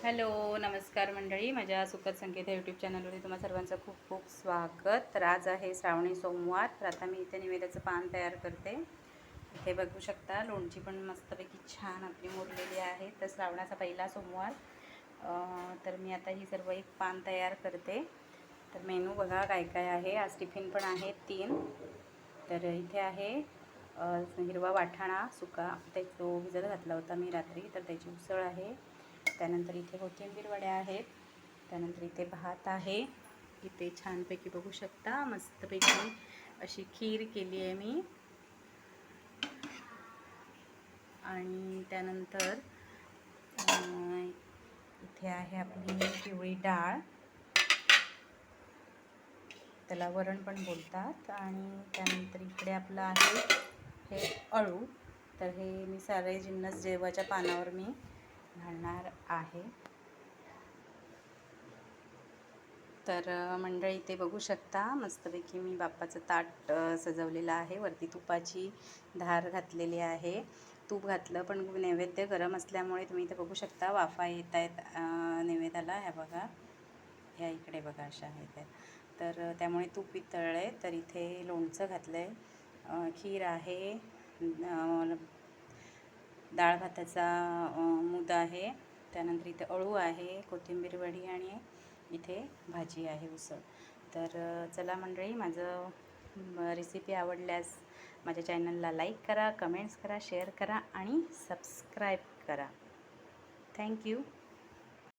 Hello, नमस्कार मंडळी. माझ्या सुखद संकेत यूट्यूब चॅनलवरती तुम्हा सर्वांचं खूप खूप स्वागत. तर आज आहे श्रावणी सोमवार. तर आता मी इथे निवेद्याचं पान तयार करते. इथे बघू शकता लोणची पण मस्तपैकी छान आपली मुरलेली आहे. तर श्रावणाचा पहिला सोमवार, तर मी आता ही सर्व एक पान तयार करते. तर मेनू बघा काय काय आहे. आज टिफिन पण आहे 3. तर इथे आहे हिरवा वाटाणा सुका, तो भिजत घातला होता मी रात्री, तर त्याची उसळ आहे. त्यानंतर इथे कोथिंबीर वड्या आहेत. त्यानंतर इथे भात आहे. इथे छानपैकी बघू शकता मस्तपैकी अशी खीर केली आहे मी. आणि त्यानंतर इथे आहे आपली पिवळी डाळ, त्याला वरण पण बोलतात. आणि त्यानंतर इकडे आपलं आहे हे अळू. तर हे मी सारे जिन्नस जेवाच्या पानावर मी घालणार आहे. तर मंडळी इथे बघू शकता मस्तपैकी मी बाप्पाचं ताट सजवलेलं आहे. वरती तुपाची धार घातलेली आहे. तूप घातलं, पण नैवेद्य गरम असल्यामुळे तुम्ही इथे बघू शकता वाफा येत आहेत नैवेद्याला. ह्या बघा, ह्या इकडे बघा अशा आहेत. तर त्यामुळे तूप वितळलं आहे. तर इथे लोणचं घातलं आहे, खीर आहे, डाळ भाताचा मूद आहे. त्यानंतर इथे अळू आहे, कोथिंबीर वडी आणि इथे भाजी आहे, उसळ. तर चला मंडळी, माझं रेसिपी आवडल्यास माझ्या चॅनलला लाईक करा, कमेंट्स करा, शेअर करा आणि सबस्क्राईब करा. थँक्यू.